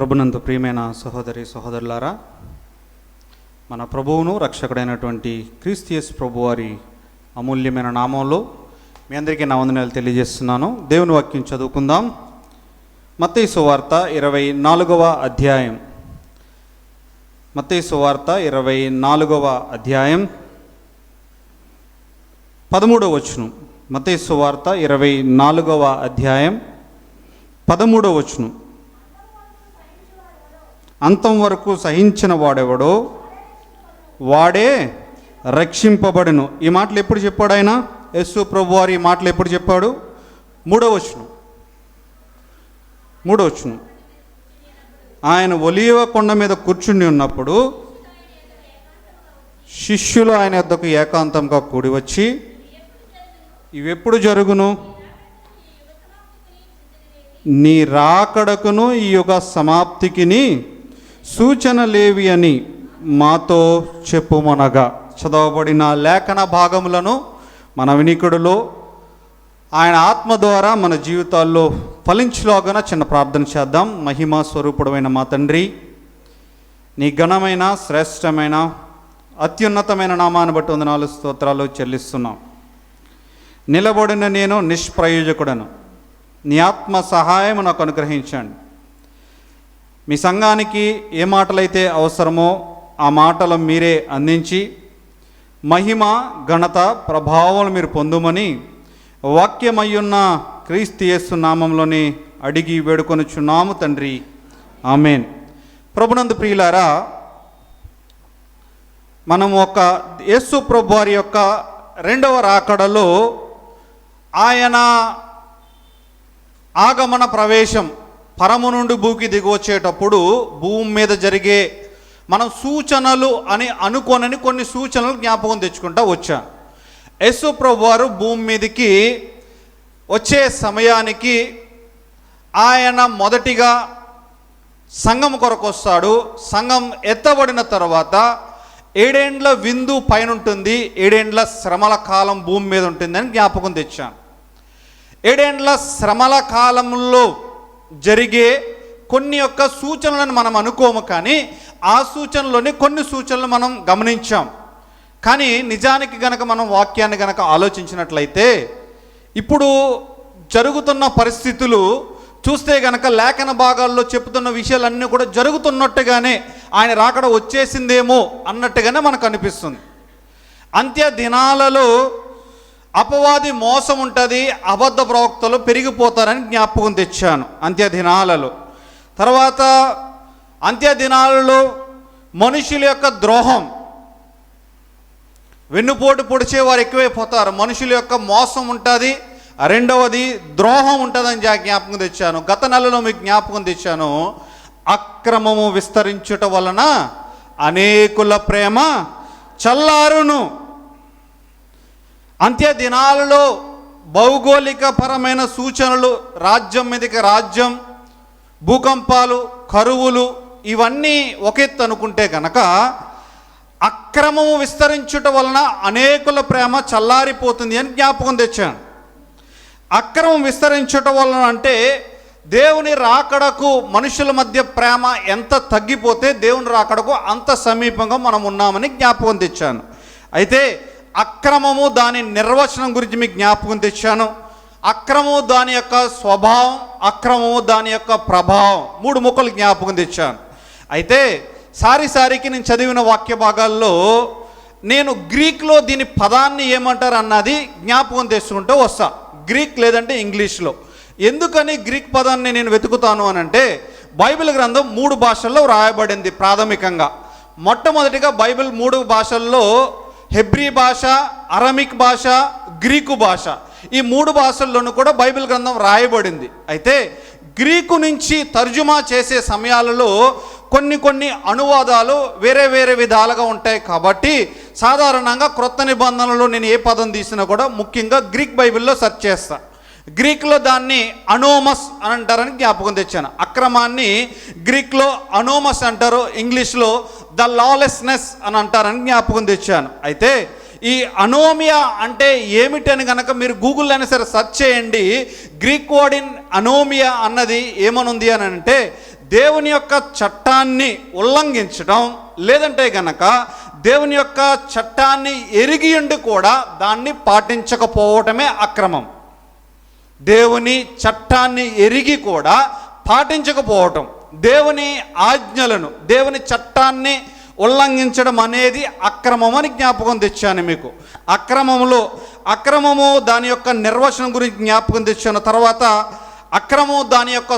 ప్రభునందు ప్రియమైన సహోదరి సహోదరులారా, మన ప్రభువును రక్షకుడైనటువంటి క్రీస్తు యేసు ప్రభువారి అమూల్యమైన నామంలో మీ అందరికీ నా వందనాలు తెలియజేస్తున్నాను. దేవుని వాక్యం చదువుకుందాం. మత్తయి సువార్త 24వ అధ్యాయం. మత్తయి సువార్త 24వ అధ్యాయం 13వ వచనం. మత్తయి సువార్త 24వ అధ్యాయం 13వ వచనం. అంతం వరకు సహించిన వాడెవడో వాడే రక్షింపబడును. ఈ మాటలు ఎప్పుడు చెప్పాడు ఆయన? యేసు ప్రభువారు ఈ మాటలు ఎప్పుడు చెప్పాడు? 3వ వచనం. ఆయన ఒలీవ కొండ మీద కూర్చుని ఉన్నప్పుడు శిష్యులు ఆయన యొద్దకు ఏకాంతంగా కూడి వచ్చి, ఇవెప్పుడు జరుగును? నీ రాకడకును ఈ యుగ సమాప్తికిని సూచనలేవి అని మాతో చెప్పుమనగా. చదవబడిన లేఖన భాగములను మన వినికుడిలో ఆయన ఆత్మ ద్వారా మన జీవితాల్లో ఫలించులాగా చిన్న ప్రార్థన చేద్దాం. మహిమా స్వరూపుడమైన మా తండ్రి, నీ ఘనమైన శ్రేష్టమైన అత్యున్నతమైన నామాన్ని బట్టి వందనాలు స్తోత్రాలు చెల్లిస్తున్నాం. నిలబడిన నేను నిష్ప్రయోజకుడను. నీ ఆత్మ సహాయం నాకు అనుగ్రహించండి. మీ సంఘానికి ఏ మాటలైతే అవసరమో ఆ మాటలు మీరే అందించి మహిమ ఘనత ప్రభావాలు మీరు పొందుమని వాక్యమయ్యున్న క్రీస్తు యేసు నామంలోని అడిగి వేడుకొనుచున్నాము తండ్రి, ఆమేన్. ప్రభునందు ప్రియులారా, మనం ఒక యేసు ప్రభు వారి యొక్క రెండవ రాకడలో ఆయన ఆగమన ప్రవేశం పరము నుండి భూకి దిగి వచ్చేటప్పుడు భూమి మీద జరిగే మనం సూచనలు అని అనుకోనని కొన్ని సూచనలు జ్ఞాపకం తెచ్చుకుంటా వచ్చాను. యేసు ప్రభు వారు భూమి మీదకి వచ్చే సమయానికి ఆయన మొదటిగా సంఘం కొరకు వస్తాడు. సంఘం ఎత్తబడిన తర్వాత 7 ఏండ్ల విందు పైన ఉంటుంది, 7 ఏండ్ల శ్రమల కాలం భూమి మీద ఉంటుందని జ్ఞాపకం తెచ్చాను. 7 ఏండ్ల శ్రమల కాలంలో జరిగే కొన్ని యొక్క సూచనలను మనం అనుకోము, కానీ ఆ సూచనలోని కొన్ని సూచనలు మనం గమనించాం. కానీ నిజానికి గనక మనం వాక్యాన్ని గనక ఆలోచించినట్లయితే ఇప్పుడు జరుగుతున్న పరిస్థితులు చూస్తే గనక లేఖన భాగాల్లో చెప్తున్న విషయాలన్నీ కూడా జరుగుతున్నట్టుగానే ఆయన రాకడ వచ్చేసిందేమో అన్నట్టుగానే మనకు అనిపిస్తుంది. అంత్య దినాలలో అపవాది మోసం ఉంటుంది, అబద్ధ ప్రవక్తలు పెరిగిపోతారని జ్ఞాపకం తెచ్చాను. అంత్యదినాలలో తర్వాత అంత్యదినాలలో మనుషుల యొక్క ద్రోహం, వెన్నుపోటు పొడిచేవారు ఎక్కువైపోతారు. మనుషుల యొక్క మోసం ఉంటుంది, రెండవది ద్రోహం ఉంటుందని జ్ఞాపకం తెచ్చాను. గత నెలలో మీకు జ్ఞాపకం తెచ్చాను. అక్రమము విస్తరించుట వలన అనేకుల ప్రేమ చల్లారును. అంత్య దినాలలో భౌగోళిక పరమైన సూచనలు, రాజ్యం మీదకి రాజ్యం, భూకంపాలు, కరువులు, ఇవన్నీ ఒకెత్తు అనుకుంటే కనుక అక్రమము విస్తరించుట వలన అనేకుల ప్రేమ చల్లారిపోతుంది అని జ్ఞాపకం తెచ్చాను. అక్రమం విస్తరించుట వలన అంటే దేవుని రాకడకు మనుషుల మధ్య ప్రేమ ఎంత తగ్గిపోతే దేవుని రాకడకు అంత సమీపంగా మనం ఉన్నామని జ్ఞాపకం తెచ్చాను. అయితే అక్రమము దాని నిర్వచనం గురించి మీకు జ్ఞాపకం తెచ్చాను. అక్రమము దాని యొక్క స్వభావం, అక్రమము దాని యొక్క ప్రభావం, 3 ముక్కలు జ్ఞాపకం తెచ్చాను. అయితే సారికి నేను చదివిన వాక్య భాగాల్లో నేను గ్రీక్లో దీని పదాన్ని ఏమంటారు అన్నది జ్ఞాపకం తెచ్చుకుంటూ వస్తా. గ్రీక్ లేదంటే ఇంగ్లీష్లో. ఎందుకని గ్రీక్ పదాన్ని నేను వెతుకుతాను అని అంటే, బైబిల్ గ్రంథం 3 భాషల్లో రాయబడింది ప్రాథమికంగా. మొట్టమొదటిగా బైబిల్ 3 భాషల్లో, హెబ్రీ భాష, అరమిక్ భాష, గ్రీకు భాష, ఈ 3 భాషల్లోనూ కూడా బైబిల్ గ్రంథం రాయబడింది. అయితే గ్రీకు నుంచి తర్జుమా చేసే సమయాలలో కొన్ని అనువాదాలు వేరే విధాలుగా ఉంటాయి. కాబట్టి సాధారణంగా క్రొత్త నిబంధనలో నేను ఏ పదం తీసినా కూడా ముఖ్యంగా గ్రీక్ బైబిల్లో సెర్చ్ చేస్తా. గ్రీక్లో దాన్ని అనోమస్ అని అంటారని జ్ఞాపకం తెచ్చాను. అక్రమాన్ని గ్రీక్లో అనోమస్ అంటారు, ఇంగ్లీష్లో ద లాలెస్నెస్ అని అంటారని జ్ఞాపకం తెచ్చాను. అయితే ఈ అనోమియా అంటే ఏమిటని కనుక మీరు గూగుల్లో అయినా సరే సెర్చ్ చేయండి. గ్రీక్ వర్డ్ ఇన్ అనోమియా అన్నది ఏమనుంది అని అంటే దేవుని యొక్క చట్టాన్ని ఉల్లంఘించడం, లేదంటే గనక దేవుని యొక్క చట్టాన్ని ఎరిగి ఉండి కూడా దాన్ని పాటించకపోవటమే అక్రమం. దేవుని చట్టాన్ని ఎరిగి కూడా పాటించకపోవటం, దేవుని ఆజ్ఞలను, దేవుని చట్టాన్ని ఉల్లంఘించడం అనేది అక్రమం అని జ్ఞాపకం తెచ్చాను మీకు. అక్రమము దాని యొక్క నిర్వచనం గురించి జ్ఞాపకం తెచ్చాను. తర్వాత అక్రమం దాని యొక్క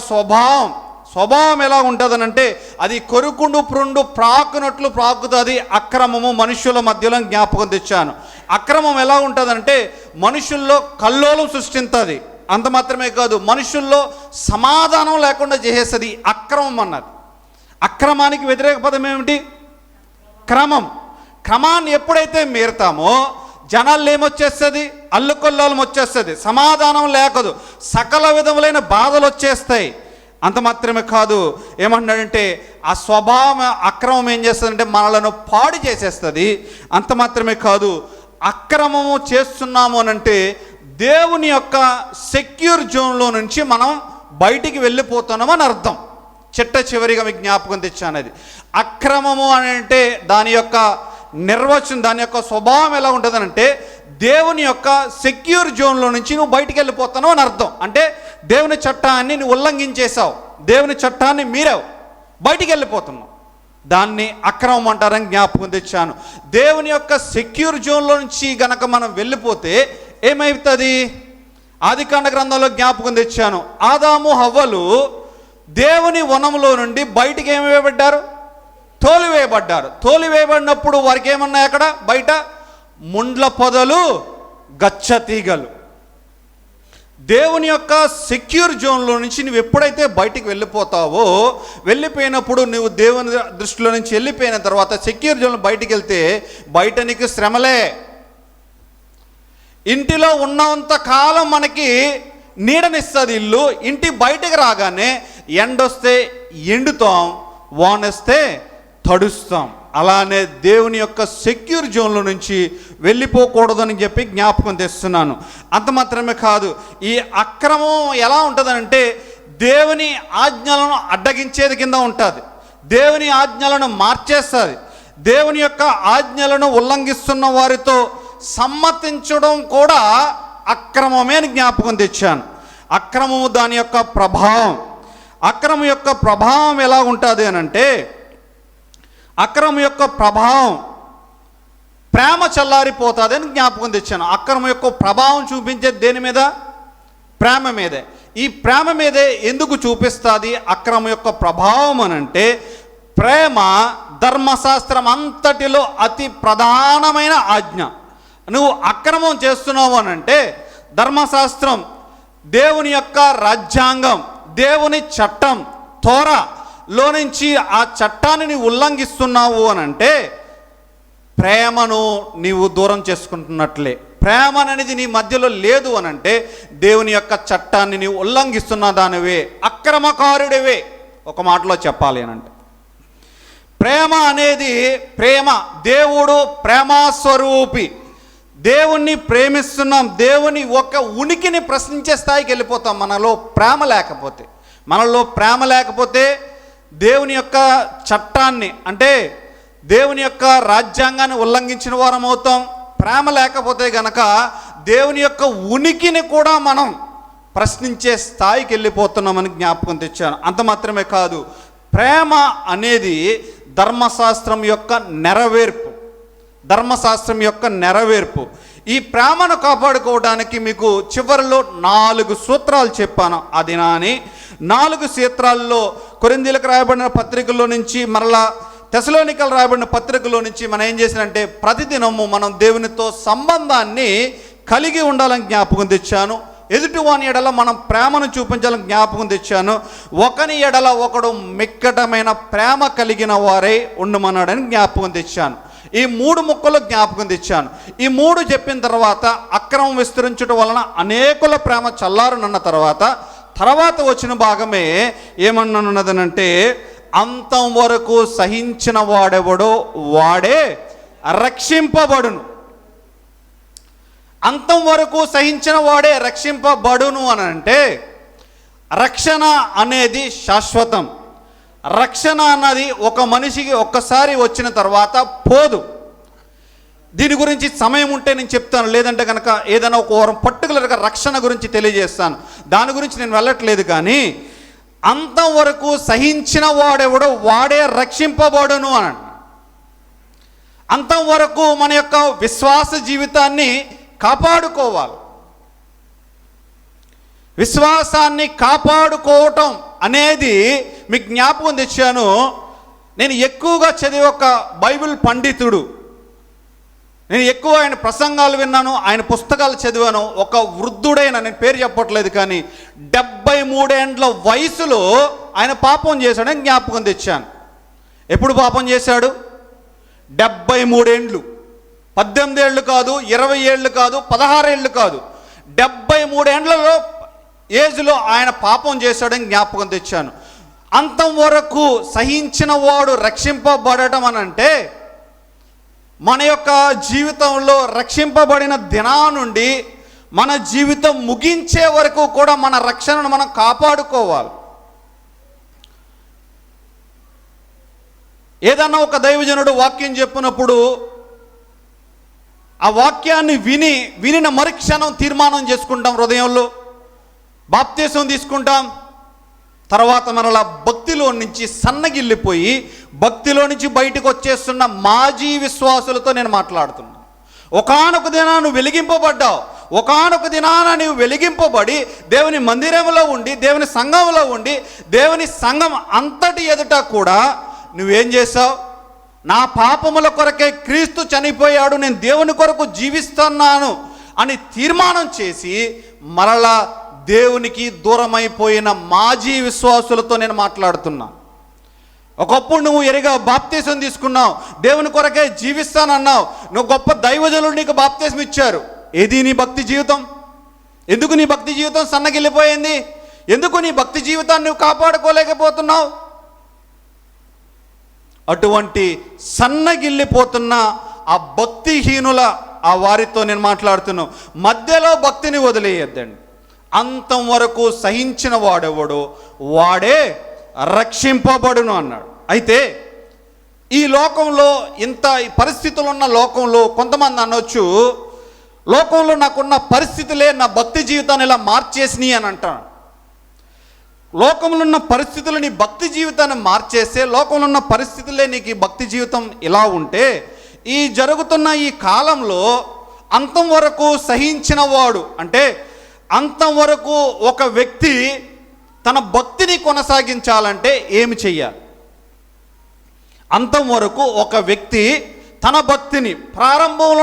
స్వభావం ఎలా ఉంటుందనంటే అది కొరుకుండు పురుండు ప్రాకునట్లు ప్రాకుతుంది. అక్రమము మనుషుల మధ్యలో జ్ఞాపకం తెచ్చాను. అక్రమం ఎలా ఉంటుందంటే మనుషుల్లో కల్లోలం సృష్టిస్తుంది. అంత మాత్రమే కాదు, మనుషుల్లో సమాధానం లేకుండా చేసేస్తుంది అక్రమం అన్నది. అక్రమానికి వ్యతిరేక పదం ఏమిటి? క్రమం. క్రమాన్ని ఎప్పుడైతే మీరుతామో జనాల్లో ఏమొచ్చేస్తుంది? అల్లుకొల్లోలం వచ్చేస్తుంది, సమాధానం లేకదు, సకల విధములైన బాధలు వచ్చేస్తాయి. అంత మాత్రమే కాదు, ఏమంటాడంటే ఆ స్వభావం అక్రమం ఏం చేస్తుందంటే మనలను పాడు చేసేస్తుంది. అంత మాత్రమే కాదు, అక్రమము చేస్తున్నాము అనంటే దేవుని యొక్క సెక్యూర్ జోన్లో నుంచి మనం బయటికి వెళ్ళిపోతున్నాం అని అర్థం. చిట్ట చివరిగా మీకు జ్ఞాపకం తెచ్చాను. అది అక్రమము అని అంటే దాని యొక్క నిర్వచనం, దాని యొక్క స్వభావం ఎలా ఉంటుందనంటే దేవుని యొక్క సెక్యూర్ జోన్లో నుంచి నువ్వు బయటికి వెళ్ళిపోతున్నావు అని అర్థం. అంటే దేవుని చట్టాన్ని నువ్వు ఉల్లంఘించేశావు, దేవుని చట్టాన్ని మీరావు, బయటికి వెళ్ళిపోతున్నావు. దాన్ని అక్రమం అంటారని జ్ఞాపకం తెచ్చాను. దేవుని యొక్క సెక్యూర్ జోన్లో నుంచి గనక మనం వెళ్ళిపోతే ఏమవుతుంది? ఆదికాండ గ్రంథంలో జ్ఞాపకం తెచ్చాను. ఆదాము హవ్వలు దేవుని వనంలో నుండి బయటికి ఏమి వేయబడ్డారు? తోలివేయబడ్డారు. తోలివేయబడినప్పుడు వారికి ఏమన్నాయి? అక్కడ బయట ముండ్ల పొదలు, గచ్చతీగలు. దేవుని యొక్క సెక్యూర్ జోన్లో నుంచి నువ్వు ఎప్పుడైతే బయటికి వెళ్ళిపోతావో, వెళ్ళిపోయినప్పుడు నువ్వు దేవుని దృష్టిలో నుంచి వెళ్ళిపోయిన తర్వాత సెక్యూర్ జోన్లో బయటికి వెళ్తే బయట నీకు శ్రమలే. ఇంటిలో ఉన్నంత కాలం మనకి నీడనిస్తుంది ఇల్లు. ఇంటి బయటకు రాగానే ఎండొస్తే ఎండుతాం, వానొస్తే తడుస్తాం. అలానే దేవుని యొక్క సెక్యూర్ జోన్లో నుంచి వెళ్ళిపోకూడదని చెప్పి జ్ఞాపకం తెస్తున్నాను. అంత మాత్రమే కాదు, ఈ అక్రమం ఎలా ఉంటుందంటే దేవుని ఆజ్ఞలను అడ్డగించేది కింద ఉంటుంది, దేవుని ఆజ్ఞలను మార్చేస్తుంది. దేవుని యొక్క ఆజ్ఞలను ఉల్లంఘిస్తున్న వారితో సమ్మతించడం కూడా అక్రమమే అని జ్ఞాపకం తెచ్చాను. అక్రమము దాని యొక్క ప్రభావం, అక్రమం యొక్క ప్రభావం ఎలా ఉంటుంది అనంటే అక్రమం యొక్క ప్రభావం ప్రేమ చల్లారిపోతుంది అని జ్ఞాపకం తెచ్చాను. అక్రమం యొక్క ప్రభావం చూపించే దేని మీద? ప్రేమ మీదే. ఈ ప్రేమ మీదే ఎందుకు చూపిస్తుంది అక్రమం యొక్క ప్రభావం అనంటే ప్రేమ ధర్మశాస్త్రం అంతటిలో అతి ప్రధానమైన ఆజ్ఞ. నువ్వు అక్రమం చేస్తున్నావు అనంటే ధర్మశాస్త్రం, దేవుని యొక్క రాజ్యాంగం, దేవుని చట్టం తోరాలో నుంచి ఆ చట్టాన్ని నీవు ఉల్లంఘిస్తున్నావు అనంటే ప్రేమను నీవు దూరం చేసుకుంటున్నట్లే. ప్రేమ అనేది నీ మధ్యలో లేదు అనంటే దేవుని యొక్క చట్టాన్ని నీవు ఉల్లంఘిస్తున్న దానివే, అక్రమకారుడివే. ఒక మాటలో చెప్పాలి అనంటే ప్రేమ అనేది దేవుడు ప్రేమస్వరూపి. దేవుణ్ణి ప్రేమిస్తున్నాం, దేవుని ఒక ఉనికిని ప్రశ్నించే స్థాయికి వెళ్ళిపోతాం మనలో ప్రేమ లేకపోతే దేవుని యొక్క చట్టాన్ని అంటే దేవుని యొక్క రాజ్యాంగాన్ని ఉల్లంఘించిన వారం అవుతాం. ప్రేమ లేకపోతే గనక దేవుని యొక్క ఉనికిని కూడా మనం ప్రశ్నించే స్థాయికి వెళ్ళిపోతున్నామని జ్ఞాపకం తెచ్చాను. అంత మాత్రమే కాదు, ప్రేమ అనేది ధర్మశాస్త్రం యొక్క నెరవేర్పు. ఈ ప్రేమను కాపాడుకోవడానికి మీకు చివరిలో 4 సూత్రాలు చెప్పాను. అది నాని 4 సూత్రాల్లో కొరింథీయులకు రాయబడిన పత్రికల్లో నుంచి మరలా తెసలోనికలు రాయబడిన పత్రికలో నుంచి మనం ఏం చేసినంటే ప్రతిదినము మనం దేవునితో సంబంధాన్ని కలిగి ఉండాలని జ్ఞాపకం తెచ్చాను. ఎదుటివాని ఎడల మనం ప్రేమను చూపించాలని జ్ఞాపకం తెచ్చాను. ఒకని ఎడల ఒకడు మిక్కటమైన ప్రేమ కలిగిన వారై ఉండమన్నాడని జ్ఞాపకం తెచ్చాను. ఈ 3 ముక్కలు జ్ఞాపకం తెచ్చాను. ఈ 3 చెప్పిన తర్వాత అక్రమం విస్తరించడం వలన అనేకుల ప్రేమ చల్లారునన్న తర్వాత వచ్చిన భాగమే ఏమన్నదనంటే అంతం వరకు సహించిన వాడెవడో వాడే రక్షింపబడును. అంతం వరకు సహించిన వాడే రక్షింపబడును అని అంటే రక్షణ అనేది శాశ్వతం, రక్షణ అన్నది ఒక మనిషికి ఒక్కసారి వచ్చిన తర్వాత పోదు. దీని గురించి సమయం ఉంటే నేను చెప్తాను, లేదంటే కనుక ఏదైనా ఒక వారం పర్టికులర్గా రక్షణ గురించి తెలియజేస్తాను. దాని గురించి నేను వెళ్ళట్లేదు. కానీ అంతవరకు సహించిన వాడెవడో వాడే రక్షింపబడును అని. అంతవరకు మన యొక్క విశ్వాస జీవితాన్ని కాపాడుకోవాలి. విశ్వాసాన్ని కాపాడుకోవటం అనేది మీకు జ్ఞాపకం తెచ్చాను. నేను ఎక్కువగా చదివే ఒక బైబిల్ పండితుడు, నేను ఎక్కువ ఆయన ప్రసంగాలు విన్నాను, ఆయన పుస్తకాలు చదివాను. ఒక వృద్ధుడైన, నేను పేరు చెప్పట్లేదు కానీ 73 ఏండ్ల వయసులో ఆయన పాపం చేశాడని జ్ఞాపకం తెచ్చాను. ఎప్పుడు పాపం చేశాడు? 73 ఏండ్లు. 18 ఏళ్ళు కాదు, 20 ఏళ్ళు కాదు, 16 ఏళ్ళు కాదు, 73 ఏండ్లలో ఏజ్లో ఆయన పాపం చేశాడని జ్ఞాపకం తెచ్చాను. అంతవరకు సహించిన వాడు రక్షింపబడటం అని అంటే మన యొక్క జీవితంలో రక్షింపబడిన దినా నుండి మన జీవితం ముగించే వరకు కూడా మన రక్షణను మనం కాపాడుకోవాలి. ఏదన్నా ఒక దైవజనుడు వాక్యం చెప్పినప్పుడు ఆ వాక్యాన్ని వినిన మరుక్షణం తీర్మానం చేసుకుంటాం, హృదయంలో బాప్తీసం తీసుకుంటాం. తర్వాత మనలా భక్తిలో నుంచి సన్నగిల్లిపోయి భక్తిలో నుంచి బయటకు వచ్చేస్తున్న మాజీ విశ్వాసులతో నేను మాట్లాడుతున్నాను. ఒకానొక దినాన నువ్వు వెలిగింపబడ్డావు. ఒకానొక దినాన నువ్వు వెలిగింపబడి దేవుని మందిరంలో ఉండి, దేవుని సంఘంలో ఉండి, దేవుని సంఘం అంతటి ఎదుట కూడా నువ్వేం చేసావు? నా పాపముల కొరకే క్రీస్తు చనిపోయాడు, నేను దేవుని కొరకు జీవిస్తున్నాను అని తీర్మానం చేసి మరలా దేవునికి దూరమైపోయిన మాజీ విశ్వాసులతో నేను మాట్లాడుతున్నా. ఒకప్పుడు నువ్వు ఎరిగా బాప్తీసం తీసుకున్నావు, దేవుని కొరకే జీవిస్తానన్నావు, నువ్వు గొప్ప దైవజనులు నీకు బాప్తీసం ఇచ్చారు. ఏది నీ భక్తి జీవితం? ఎందుకు నీ భక్తి జీవితం సన్నగిల్లిపోయింది? ఎందుకు నీ భక్తి జీవితాన్ని నువ్వు కాపాడుకోలేకపోతున్నావు? అటువంటి సన్నగిల్లిపోతున్న ఆ భక్తిహీనుల ఆ వారితో నేను మాట్లాడుతున్నాను. మధ్యలో భక్తిని వదిలేయద్దండి. అంతం వరకు సహించిన వాడెవడో వాడే రక్షింపబడును అన్నాడు. అయితే ఈ లోకంలో ఇంత పరిస్థితులు ఉన్న లోకంలో కొంతమంది అనొచ్చు, లోకంలో నాకున్న పరిస్థితులే నా భక్తి జీవితాన్ని ఇలా మార్చేసినాయి అని అంటాను. లోకంలో ఉన్న పరిస్థితులు నీ భక్తి జీవితాన్ని మార్చేస్తే, లోకంలో ఉన్న పరిస్థితులే నీకు ఈ భక్తి జీవితం ఇలా ఉంటే, ఈ జరుగుతున్న ఈ కాలంలో అంతం వరకు సహించిన వాడు అంటే అంతం వరకు ఒక వ్యక్తి తన భక్తిని కొనసాగించాలంటే ఏమి చెయ్యాలి? అంతం వరకు ఒక వ్యక్తి తన భక్తిని ప్రారంభంలో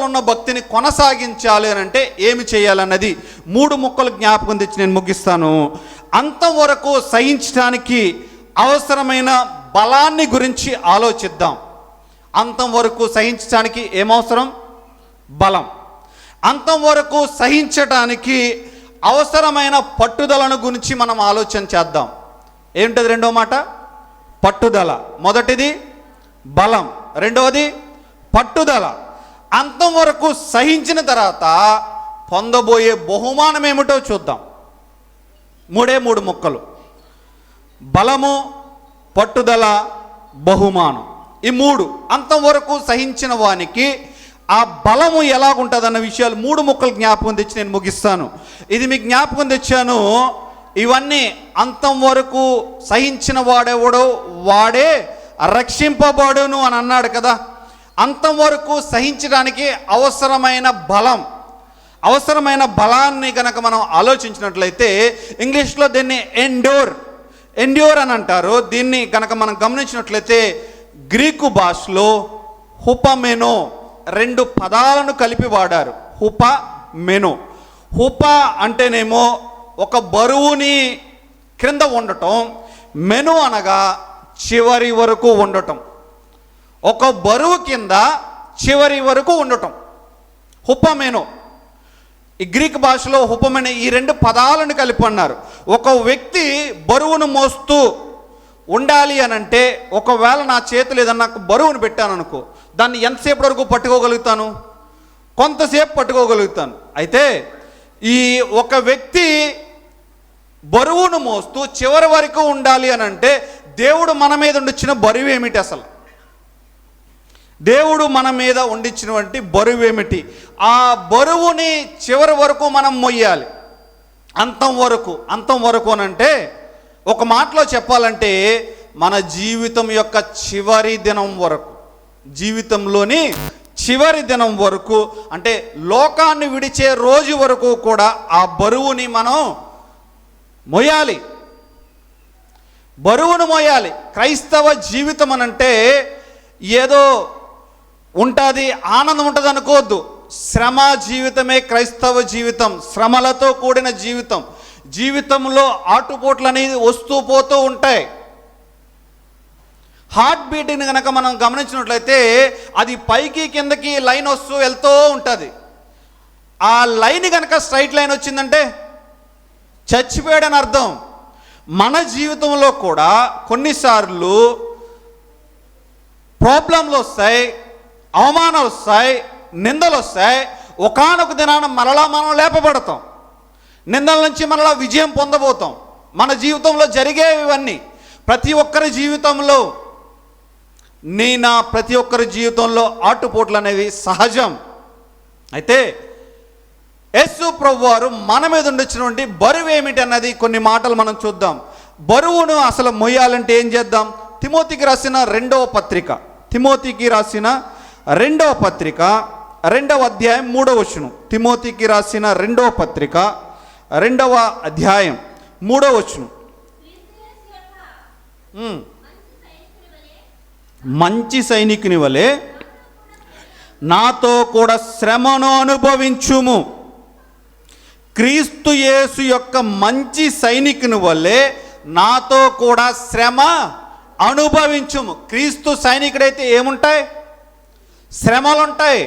ఉన్న భక్తిని కొనసాగించాలి అని అంటే ఏమి చేయాలన్నది 3 ముక్కలు జ్ఞాపకం తెచ్చి నేను ముగిస్తాను. అంతం వరకు సహించడానికి అవసరమైన బలాన్ని గురించి ఆలోచిద్దాం. అంతం వరకు సహించడానికి ఏమవసరం? బలం. అంతం వరకు సహించడానికి అవసరమైన పట్టుదలను గురించి మనం ఆలోచన చేద్దాం. ఏమిటది? రెండో మాట పట్టుదల. మొదటిది బలం, రెండవది పట్టుదల. అంతం వరకు సహించిన తర్వాత పొందబోయే బహుమానం ఏమిటో చూద్దాం. 3 ముక్కలు: బలము, పట్టుదల, బహుమానం. ఈ 3 అంతం వరకు సహించిన వానికి ఆ బలము ఎలాగుంటుందన్న విషయాలు 3 ముక్కలు జ్ఞాపకం తెచ్చి నేను ముగిస్తాను. ఇది మీకు జ్ఞాపకం తెచ్చాను. ఇవన్నీ అంతం వరకు సహించిన వాడెవడో వాడే రక్షింపబడును అని అన్నాడు కదా. అంతం వరకు సహించడానికి అవసరమైన బలాన్ని కనుక మనం ఆలోచించినట్లయితే ఇంగ్లీష్లో దీన్ని ఎండ్యూర్ అని అంటారు. దీన్ని కనుక మనం గమనించినట్లయితే గ్రీకు భాషలో హుపమెనో 2 పదాలను కలిపి వాడారు. హుప అంటేనేమో ఒక బరువుని క్రింద ఉండటం, మెను అనగా చివరి వరకు ఉండటం. ఒక బరువు కింద చివరి వరకు ఉండటం హుపమెనో. ఈ గ్రీక్ భాషలో హుపమెనో ఈ 2 పదాలను కలిపి అన్నారు. ఒక వ్యక్తి బరువును మోస్తూ ఉండాలి అని అంటే, ఒకవేళ నా చేతులు ఏదన్నా బరువును పెట్టాను అనుకో, దాన్ని ఎంతసేపు వరకు పట్టుకోగలుగుతాను? కొంతసేపు పట్టుకోగలుగుతాను. అయితే ఈ ఒక వ్యక్తి బరువును మోస్తూ చివరి వరకు ఉండాలి అని అంటే దేవుడు మన మీద ఉండిచ్చిన బరువు ఏమిటి? అసలు దేవుడు మన మీద ఉండిచ్చినటువంటి బరువు ఏమిటి? ఆ బరువుని చివరి వరకు మనం మొయ్యాలి. అంతం వరకు అని అంటే ఒక మాటలో చెప్పాలంటే మన జీవితం యొక్క చివరి దినం వరకు, జీవితంలోని చివరి దినం వరకు, అంటే లోకాన్ని విడిచే రోజు వరకు కూడా ఆ బరువుని మనం మోయాలి, బరువును మోయాలి. క్రైస్తవ జీవితం అనంటే ఏదో ఉంటుంది, ఆనందం ఉంటుంది అనుకోవద్దు. శ్రమ జీవితమే క్రైస్తవ జీవితం, శ్రమలతో కూడిన జీవితం. జీవితంలో ఆటుపోట్లు అనేది వస్తూ పోతూ ఉంటాయి. హార్ట్ బీట్ని కనుక మనం గమనించినట్లయితే అది పైకి కిందకి లైన్ వస్తూ వెళ్తూ ఉంటుంది. ఆ లైన్ కనుక స్ట్రైట్ లైన్ వచ్చిందంటే చచ్చిపోయాడని అర్థం. మన జీవితంలో కూడా కొన్నిసార్లు ప్రాబ్లంలు వస్తాయి, అవమానాలు వస్తాయి, నిందలు వస్తాయి. ఒకానొక దినాన మరలా మనం లేపబడతాం, నిందల నుంచి మరలా విజయం పొందబోతాం. మన జీవితంలో జరిగేవి ఇవన్నీ ప్రతి ఒక్కరి జీవితంలో, ప్రతి ఒక్కరి జీవితంలో ఆటుపోట్లు అనేవి సహజం. అయితే యేసు ప్రభువారు మన మీద ఉండిచ్చినటువంటి బరువు ఏమిటి అన్నది కొన్ని మాటలు మనం చూద్దాం. బరువును అసలు మొయ్యాలంటే ఏం చేద్దాం? తిమోతికి రాసిన రెండవ పత్రిక, 2వ అధ్యాయం 3వ వచనం. తిమోతికి రాసిన రెండవ పత్రిక 2వ అధ్యాయం 3వ వచనం. మంచి సైనికుని వలె నాతో కూడా శ్రమను అనుభవించుము. క్రీస్తు యేసు యొక్క మంచి సైనికుని వలె నాతో కూడా శ్రమ అనుభవించుము. క్రీస్తు సైనికుడైతే ఏముంటాయి? శ్రమలు ఉంటాయి.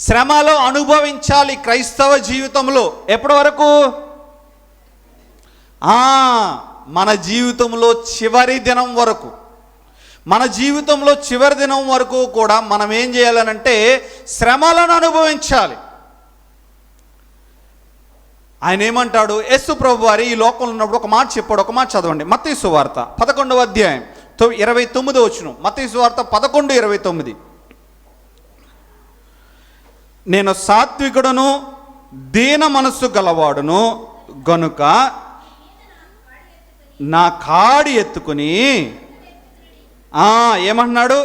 శ్రమలో అనుభవించాలి క్రైస్తవ జీవితంలో. ఎప్పటి వరకు? మన జీవితంలో చివరి దినం వరకు. మన జీవితంలో చివరి దినం వరకు కూడా మనం ఏం చేయాలనంటే శ్రమలను అనుభవించాలి. ఆయన ఏమంటాడు? యేసు ప్రభు వారి ఈ లోకంలో ఉన్నప్పుడు ఒక మాట చెప్పాడు. ఒక మాట చదవండి. మత్తయి సువార్త 11వ అధ్యాయం 29వ వచనం. మత్తయి సువార్త 11:29. నేను సాత్వికుడును దీన మనస్సు గలవాడును గనుక నా కాడి ఎత్తుకుని ఏమన్నాడు?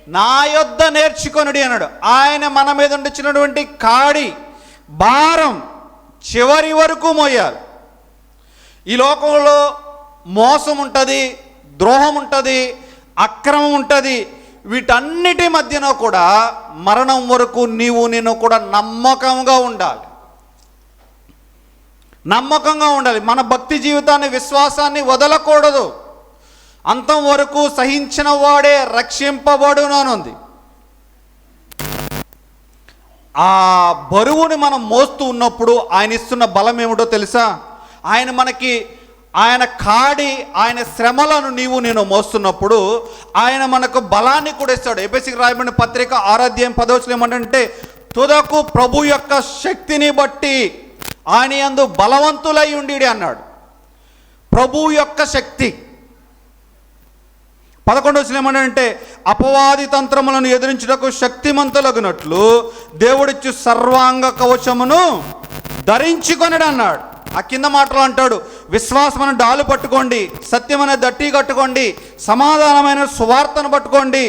నా యొద్ద నేర్చుకొనుడి అన్నాడు. ఆయన మన మీద ఉండిచ్చినటువంటి కాడి భారం చివరి వరకు మోయాలి. ఈ లోకంలో మోసం ఉంటుంది, ద్రోహం ఉంటుంది, అక్రమం ఉంటుంది. వీటన్నిటి మధ్యన కూడా మరణం వరకు నేను కూడా నమ్మకంగా ఉండాలి. మన భక్తి జీవితాన్ని, విశ్వాసాన్ని వదలకూడదు. అంతం వరకు సహించిన వాడే రక్షింపబడుననుంది. ఆ బరువుని మనం మోస్తూ ఉన్నప్పుడు ఆయన ఇస్తున్న బలం ఏమిటో తెలుసా? ఆయన కాడి, ఆయన శ్రమలను నేను మోస్తున్నప్పుడు ఆయన మనకు బలాన్ని కూడా ఇస్తాడు. ఎఫెసీయులకు రాయబడిన పత్రిక 6వ అధ్యాయం 10వ వచనం ఏమంటే తుదకు ప్రభు యొక్క శక్తిని బట్టి ఆయన యందు బలవంతులై ఉండి అన్నాడు. ప్రభు యొక్క శక్తి. 11వ వచనం ఏమంటే అపవాది తంత్రములను ఎదిరించుటకు శక్తిమంతులగునట్లు దేవుడిచ్చు సర్వాంగ కవచమును ధరించుకొనడు అన్నాడు. ఆ కింద మాటలు అంటాడు, విశ్వాసమైన డాలు పట్టుకోండి, సత్యమైన దట్టి కట్టుకోండి, సమాధానమైన సువార్తను పట్టుకోండి,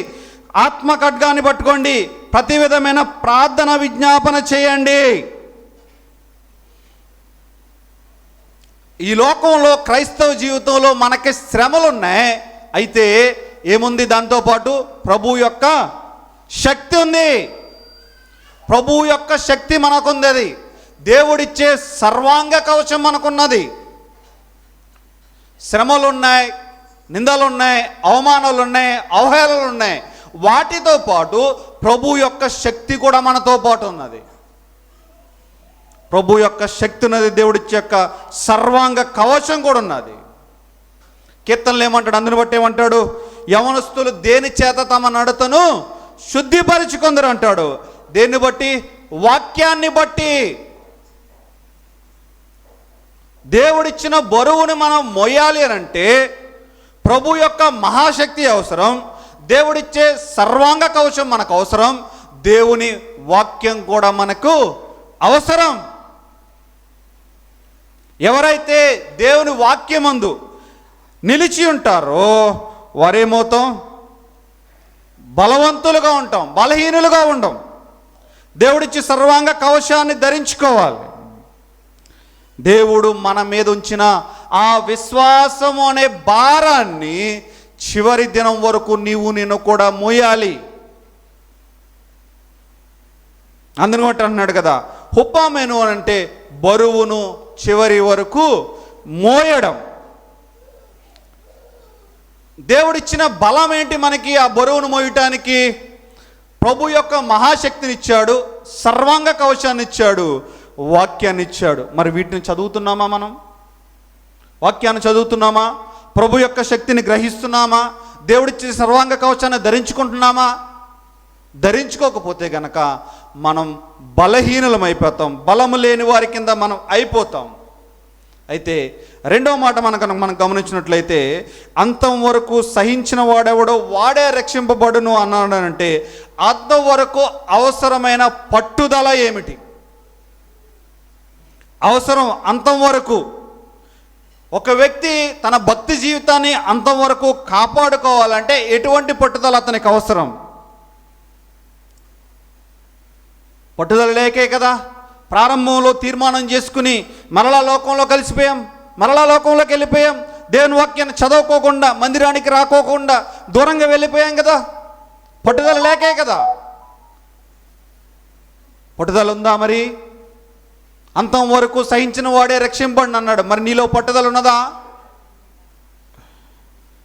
ఆత్మ ఖడ్గాన్ని పట్టుకోండి, ప్రతి విధమైన ప్రార్థన విజ్ఞాపన చేయండి. ఈ లోకంలో క్రైస్తవ జీవితంలో మనకి శ్రమలు ఉన్నాయి. అయితే ఏముంది? దాంతోపాటు ప్రభు యొక్క శక్తి ఉంది. ప్రభు యొక్క శక్తి మనకుంది. అది దేవుడిచ్చే సర్వాంగ కవచం మనకున్నది. శ్రమలున్నాయి, నిందలున్నాయి, అవమానాలున్నాయి, అవహేళనలున్నాయి. వాటితో పాటు ప్రభు యొక్క శక్తి కూడా మనతో పాటు ఉన్నది. ప్రభు యొక్క శక్తి ఉన్నది. దేవుడిచ్చే యొక్క సర్వాంగ కవచం కూడా ఉన్నది. కీర్తనలు ఏమంటాడు? అందుని బట్టి ఏమంటాడు? యవనస్తులు దేని చేత తమ నడతను శుద్ధిపరుచుకుందరు అంటాడు. దేన్ని బట్టి? వాక్యాన్ని బట్టి. దేవుడిచ్చిన బరువుని మనం మోయాలి అని అంటే ప్రభు యొక్క మహాశక్తి అవసరం, దేవుడిచ్చే సర్వాంగ కవచం మనకు అవసరం, దేవుని వాక్యం కూడా మనకు అవసరం. ఎవరైతే దేవుని వాక్యమందు నిలిచి ఉంటారో వారేమవుతాం? బలవంతులుగా ఉంటాం, బలహీనులుగా ఉండం. దేవుడిచ్చి సర్వాంగ కవచాన్ని ధరించుకోవాలి. దేవుడు మన మీద ఉంచిన ఆ విశ్వాసము అనే భారాన్ని చివరి దినం వరకు నేను కూడా మోయాలి. అందుకని అంటున్నాడు కదా, హుప్పామెను అని అంటే బరువును చివరి వరకు మోయడం. దేవుడిచ్చిన బలం ఏంటి మనకి? ఆ బరువును మోయటానికి ప్రభు యొక్క మహాశక్తిని ఇచ్చాడు, సర్వాంగ కవచాన్ని ఇచ్చాడు, వాక్యాన్ని ఇచ్చాడు. మరి వీటిని చదువుతున్నామా? మనం వాక్యాన్ని చదువుతున్నామా? ప్రభు యొక్క శక్తిని గ్రహిస్తున్నామా? దేవుడిచ్చే సర్వాంగ కవచాన్ని ధరించుకుంటున్నామా? ధరించుకోకపోతే గనక మనం బలహీనులం అయిపోతాం, బలము లేని వారి కింద మనం అయిపోతాం. అయితే రెండవ మాట మనం గమనించినట్లయితే, అంతం వరకు సహించిన వాడెవడో వాడే రక్షింపబడును అన్నాడంటే అంతవరకు అవసరమైన పట్టుదల ఏమిటి? అవసరం అంతం వరకు. ఒక వ్యక్తి తన భక్తి జీవితాన్ని అంతం వరకు కాపాడుకోవాలంటే ఎటువంటి పట్టుదల అతనికి అవసరం? పట్టుదల లేకే కదా ప్రారంభంలో తీర్మానం చేసుకుని మరలా లోకంలో కలిసిపోయాం, మరలా లోకంలోకి వెళ్ళిపోయాం, దేవుని వాక్యాన్ని చదవుకోకుండా, మందిరానికి రాకోకుండా దూరంగా వెళ్ళిపోయాం కదా. పట్టుదల లేకే కదా. పట్టుదల ఉందా? మరి అంతం వరకు సహించిన వాడే రక్షింపండి అన్నాడు. మరి నీలో పట్టుదల ఉన్నదా?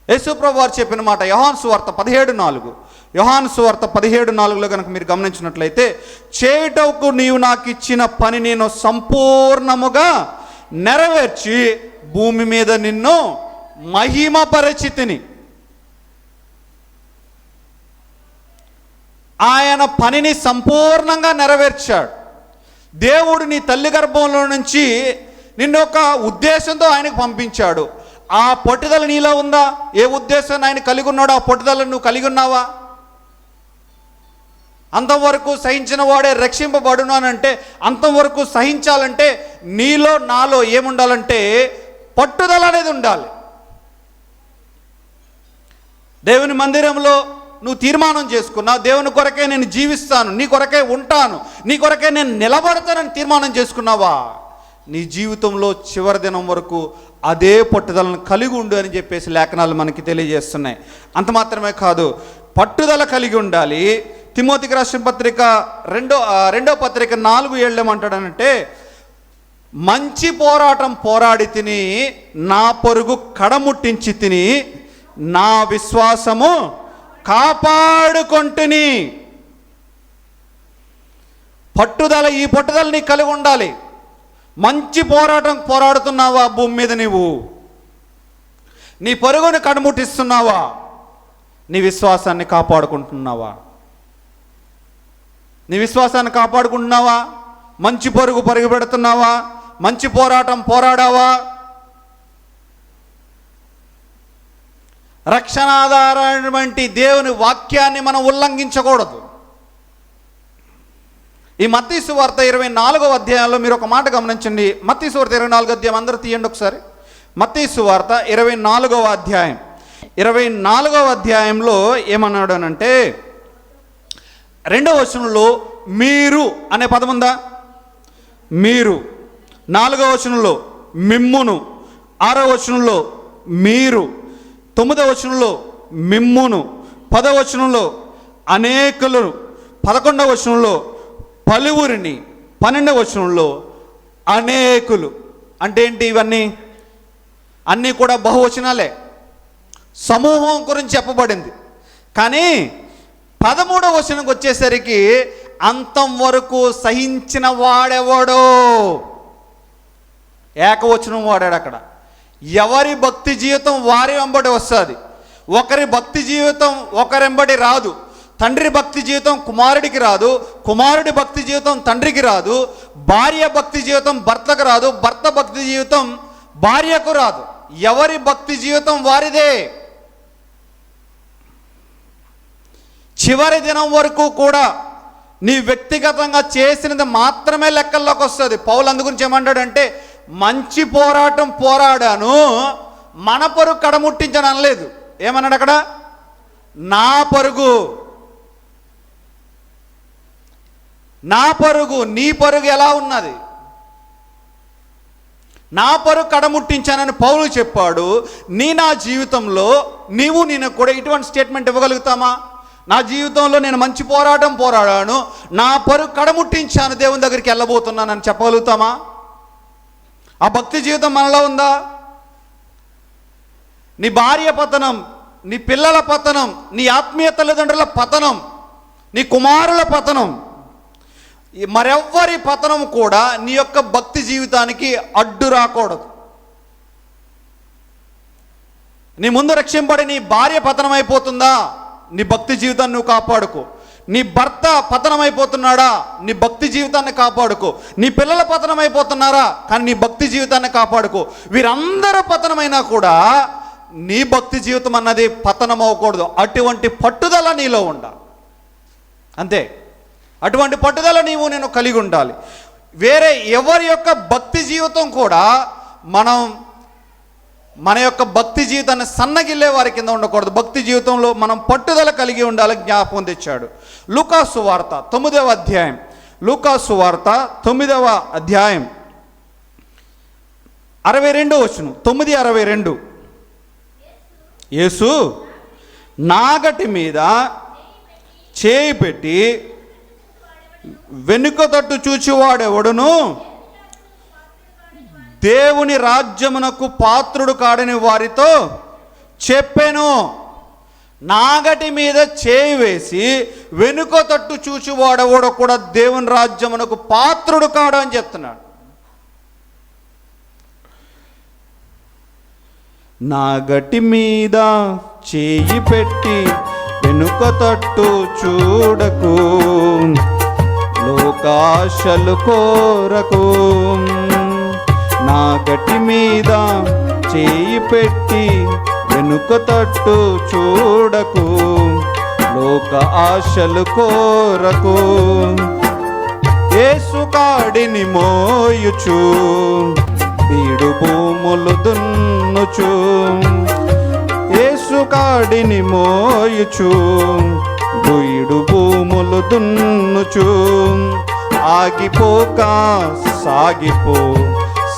యేసుప్రభు వారు చెప్పిన మాట యోహాను సువార్త 17:4. యోహాను సువార్త 17:4లో కనుక మీరు గమనించినట్లయితే, చేయుటకు నీవు నాకు ఇచ్చిన పని నేను సంపూర్ణముగా నెరవేర్చి భూమి మీద నిన్ను మహిమపరచితిని. ఆయన పనిని సంపూర్ణంగా నెరవేర్చాడు. దేవుడు నీ తల్లి గర్భంలో నుంచి నిన్ను ఒక ఉద్దేశంతో ఆయనకు పంపించాడు. ఆ పట్టుదల నీలో ఉందా? ఏ ఉద్దేశాన్ని ఆయన కలిగి ఉన్నాడో ఆ పట్టుదలను నువ్వు కలిగి ఉన్నావా? అంతవరకు సహించిన వాడే రక్షింపబడును అని అంటే, అంతవరకు సహించాలంటే నీలో నాలో ఏముండాలంటే పట్టుదల అనేది ఉండాలి. దేవుని మందిరంలో నువ్వు తీర్మానం చేసుకున్నావు, దేవుని కొరకే నేను జీవిస్తాను, నీ కొరకే ఉంటాను, నీ కొరకే నేను నిలబడతానని తీర్మానం చేసుకున్నావా? నీ జీవితంలో చివరి దినం వరకు అదే పట్టుదలను కలిగి ఉండు అని చెప్పేసి లేఖనాలు మనకి తెలియజేస్తున్నాయి. అంత మాత్రమే కాదు, పట్టుదల కలిగి ఉండాలి. తిమోతికి రాసిన పత్రిక రెండో పత్రిక 4:7 ఏమంటాడనంటే, మంచి పోరాటం పోరాడి తిని, నా పరుగు కడముట్టించి తిని, నా విశ్వాసము కాపాడుకొంటిని. పట్టుదల, ఈ పట్టుదల నీకు కలిగి ఉండాలి. మంచి పోరాటం పోరాడుతున్నావా? భూమి మీద నీవు నీ పరుగుని కడముట్టిస్తున్నావా? నీ విశ్వాసాన్ని కాపాడుకుంటున్నావా? నీ విశ్వాసాన్ని కాపాడుకుంటున్నావా? మంచి పరుగు పెడుతున్నావా? మంచి పోరాటం పోరాడావా? రక్షణాధారమైనటువంటి దేవుని వాక్యాన్ని మనం ఉల్లంఘించకూడదు. ఈ మత్తయి సువార్త 24వ అధ్యాయంలో మీరు ఒక మాట గమనించండి. మత్తయి సువార్త 24వ అధ్యాయం అందరూ తీయండి ఒకసారి. మత్తయి సువార్త 24వ అధ్యాయం 24వ అధ్యాయంలో ఏమన్నాడు అనంటే, 2వ వచనంలో మీరు అనే పదం ఉందా? మీరు. 4వ వచనంలో మిమ్మును. 6వ వచనంలో మీరు. 9వ వచనంలో మిమ్మును. 10వ వచనంలో అనేకులను. 11వ వచనంలో పలువురిని. 12వ వచనంలో అనేకులు. అంటే ఏంటి? ఇవన్నీ అన్నీ కూడా బహువచనాలే, సమూహం గురించి చెప్పబడింది. కానీ 13వ వచనంకి వచ్చేసరికి అంతం వరకు సహించిన వాడెవడో ఏకవచనం వాడాడు అక్కడ. ఎవరి భక్తి జీవితం వారి వెంబడి వస్తుంది. ఒకరి భక్తి జీవితం ఒకరెంబడి రాదు. తండ్రి భక్తి జీవితం కుమారుడికి రాదు, కుమారుడి భక్తి జీవితం తండ్రికి రాదు, భార్య భక్తి జీవితం భర్తకు రాదు, భర్త భక్తి జీవితం భార్యకు రాదు. ఎవరి భక్తి జీవితం వారిదే. చివరి దినం వరకు కూడా నీ వ్యక్తిగతంగా చేసినది మాత్రమే లెక్కల్లోకి వస్తుంది. పౌలు అందుగురించి ఏమంటాడంటే, మంచి పోరాటం పోరాడాను, మన పరుగు కడముట్టించను అనలేదు. ఏమన్నాడు అక్కడ? నా పరుగు. నా పరుగు. నీ పరుగు ఎలా ఉన్నది? నా పరుగు కడముట్టించానని పౌలు చెప్పాడు. నా జీవితంలో నేను కూడా ఇటువంటి స్టేట్మెంట్ ఇవ్వగలుగుతామా? నా జీవితంలో నేను మంచి పోరాటం పోరాడాను, నా పరుగు కడముట్టించాను, దేవుని దగ్గరికి వెళ్ళబోతున్నానని చెప్పగలుగుతామా? ఆ భక్తి జీవితం మనలో ఉందా? నీ భార్య పతనం, నీ పిల్లల పతనం, నీ ఆత్మీయ తల్లిదండ్రుల పతనం, నీ కుమారుల పతనం, మరెవ్వరి పతనం కూడా నీ యొక్క భక్తి జీవితానికి అడ్డు రాకూడదు. నీ ముందు రక్షింపడి నీ భార్య పతనం అయిపోతుందా? నీ భక్తి జీవితాన్ని నువ్వు కాపాడుకో. నీ భర్త పతనం అయిపోతున్నాడా? నీ భక్తి జీవితాన్ని కాపాడుకో. నీ పిల్లల పతనం అయిపోతున్నారా? కానీ నీ భక్తి జీవితాన్ని కాపాడుకో. వీరందరూ పతనమైనా కూడా నీ భక్తి జీవితం అన్నది పతనం అవ్వకూడదు. అటువంటి పట్టుదల నీలో ఉండాలి. అంతే. అటువంటి పట్టుదల నేను కలిగి ఉండాలి. వేరే ఎవరి యొక్క భక్తి జీవితం కూడా మన యొక్క భక్తి జీవితాన్ని సన్నగిల్లే వారి కింద ఉండకూడదు. భక్తి జీవితంలో మనం పట్టుదల కలిగి ఉండాలి. జ్ఞాపకం తెచ్చాడు. లూకాసు వార్త 9వ అధ్యాయం. లూకాసు వార్త 9వ అధ్యాయం 62వ వచనం. 9:62. యేసు నాగటి మీద చేయి పెట్టి వెనుక తట్టు చూచువాడెవడును దేవుని రాజ్యమునకు పాత్రుడు కాడని వారితో చెప్పెను. నాగటి మీద చేయి వేసి వెనుక తట్టు చూచువాడెవడో కూడా దేవుని రాజ్యమునకు పాత్రుడు కాడు అని చెప్తున్నాడు. నాగటి మీద చేయి పెట్టి వెనుక తట్టు చూడకు, లోకాశలు కోరకు. నాగటి మీద చేయి పెట్టి వెనుక తట్టు చూడకు, లోక ఆశలు కోరకు. యేసు కాడిని మోయుచు బీడు భూములు దున్నుచు, యేసు కాడిని మోయుచు బీడు భూములు దున్నుచు. ఆగిపోక సాగిపో,